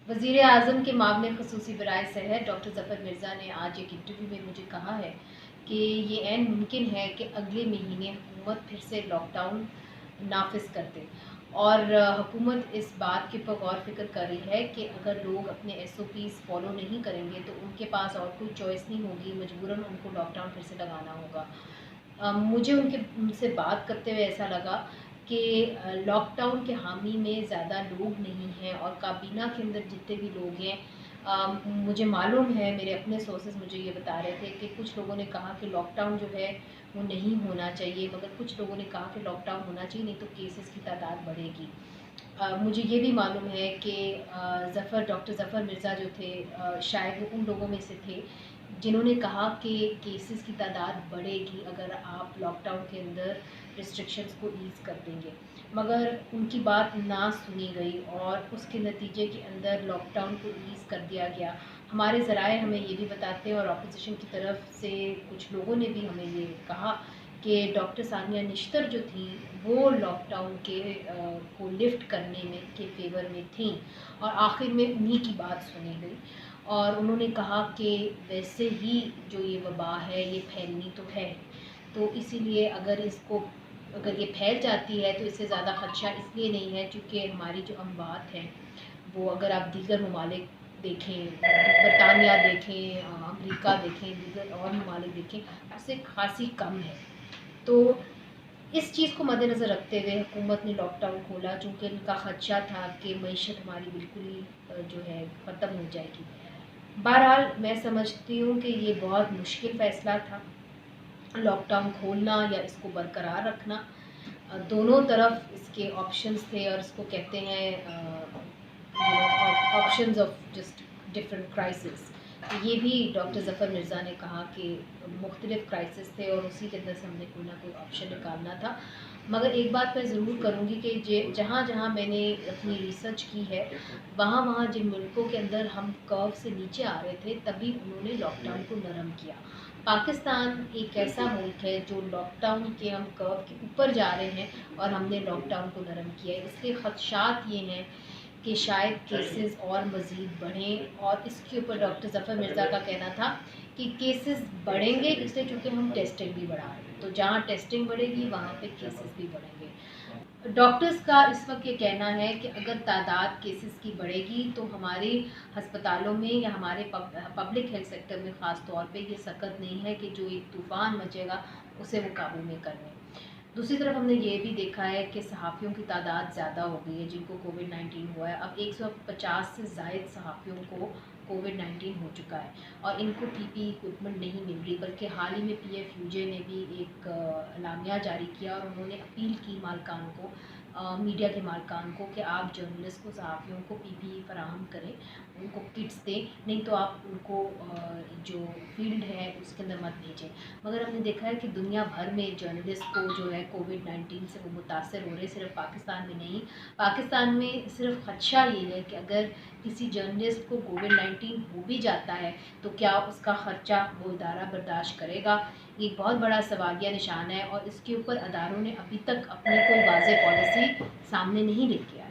वज़ीर आज़म के मामले ख़ुसूसी बराए सेहत डॉक्टर ज़फ़र मिर्ज़ा ने आज एक इंटरव्यू में मुझे कहा है कि ये ऐन मुमकिन है कि अगले महीने हुकूमत फिर से लॉकडाउन नाफिज कर दे। और हुकूमत इस बात के ऊपर गौर फ़िक्र कर रही है कि अगर लोग अपने SOPs फ़ॉलो नहीं करेंगे तो उनके पास और कोई चॉइस नहीं होगी, मजबूरन उनको लॉकडाउन फिर से लगाना होगा। मुझे उनसे बात करते हुए ऐसा लगा कि लॉकडाउन के हामी में ज़्यादा लोग नहीं हैं, और काबीना के अंदर जितने भी लोग हैं, मुझे मालूम है, मेरे अपने सोर्सेज मुझे ये बता रहे थे कि कुछ लोगों ने कहा कि लॉकडाउन जो है वो नहीं होना चाहिए, मगर कुछ लोगों ने कहा कि लॉकडाउन होना चाहिए, नहीं तो केसेस की तादाद बढ़ेगी। मुझे ये भी मालूम है कि डॉक्टर ज़फ़र मिर्ज़ा जो थे, शायद वो उन लोगों में से थे जिन्होंने कहा कि केसेस की तादाद बढ़ेगी अगर आप लॉकडाउन के अंदर रिस्ट्रिक्शंस को ईज़ कर देंगे, मगर उनकी बात ना सुनी गई और उसके नतीजे के अंदर लॉकडाउन को ईज़ कर दिया गया। हमारे ज़राए हमें ये भी बताते हैं, और अपोजिशन की तरफ से कुछ लोगों ने भी हमें ये कहा कि डॉक्टर सानिया निश्तर जो थी वो लॉकडाउन के को लिफ्ट करने में के फेवर में थी, और आखिर में उन्हीं की बात सुनी गई। और उन्होंने कहा कि वैसे ही जो ये वबा है ये फैलनी तो है, तो इसीलिए अगर ये फैल जाती है तो इससे ज़्यादा ख़दशा इसलिए नहीं है क्योंकि हमारी जो अमवात हैं वो, अगर आप दीगर ममालिक देखें, बरतानिया देखें, अमेरिका देखें, दीगर और ममालिक देखें, उससे खासी कम है। तो इस चीज़ को मद्देनज़र रखते हुए हुकूमत ने लॉकडाउन खोला, चूँकि उनका ख़दशा था कि मईशत हमारी बिल्कुल ही जो है ख़त्म हो जाएगी। बहरहाल मैं समझती हूँ कि ये बहुत मुश्किल फ़ैसला था, लॉकडाउन खोलना या इसको बरकरार रखना। दोनों तरफ इसके ऑप्शंस थे, और इसको कहते हैं options of just different crisis. ये भी डॉक्टर ज़फ़र मिर्ज़ा ने कहा कि मुख्तलिफ़ क्राइसिस थे और उसी के अंदर से हमने कोई ना कोई ऑप्शन निकालना था। मगर एक बात मैं ज़रूर करूँगी कि जहाँ जहाँ मैंने अपनी रिसर्च की है, वहाँ वहाँ जिन मुल्कों के अंदर हम कर्व से नीचे आ रहे थे तभी उन्होंने लॉकडाउन को नरम किया। पाकिस्तान एक ऐसा मुल्क है जो लॉकडाउन के हम कर्व के ऊपर जा रहे हैं और हमने लॉकडाउन को नरम किया है। इसके ख़दशात ये हैं कि शायद केसेस और मज़ीद बढ़ें, और इसके ऊपर डॉक्टर ज़फ़र मिर्ज़ा का कहना था कि केसेस बढ़ेंगे इसलिए चूँकि हम टेस्टिंग भी बढ़ा रहे हैं, तो जहाँ टेस्टिंग बढ़ेगी वहाँ पे केसेस भी बढ़ेंगे। डॉक्टर्स का इस वक्त ये कहना है कि अगर तादाद केसेस की बढ़ेगी तो हमारे हस्पतालों में या हमारे पब्लिक हेल्थ सेक्टर में ख़ास तौर पे ये सकत नहीं है कि जो एक तूफ़ान मचेगा उसे वो काबू में कर लें। दूसरी तरफ हमने ये भी देखा है कि सहाफ़ियों की तादाद ज़्यादा हो गई है जिनको कोविड-19 हुआ है। अब 150 से ज़ायद सहाफ़ियों को कोविड-19 हो चुका है, और इनको PPE इक्विपमेंट नहीं मिल रही, बल्कि हाल ही में PFUJ ने भी एक एलामिया जारी किया और उन्होंने अपील की मालकान को, मीडिया के मालकान को, कि आप जर्नलिस्ट को, सहाफ़ियों को PPE फ़राहम करें, उनको किट्स दें, नहीं तो आप उनको जो फ़ील्ड है उसके अंदर मत भेजें। मगर हमने देखा है कि दुनिया भर में जर्नलिस्ट को जो है कोविड-19 से वो मुतासर हो रहे, सिर्फ पाकिस्तान में नहीं। पाकिस्तान में सिर्फ ख़दशा ये है कि अगर किसी जर्नलिस्ट को कोविड-19 हो भी जाता है तो क्या उसका ख़र्चा वो इदारा बर्दाश्त करेगा? ये एक बहुत बड़ा सवालिया निशान है, और इसके ऊपर अदारों ने अभी तक अपनी कोई वाज़ेह पॉलिसी सामने नहीं लेके आई।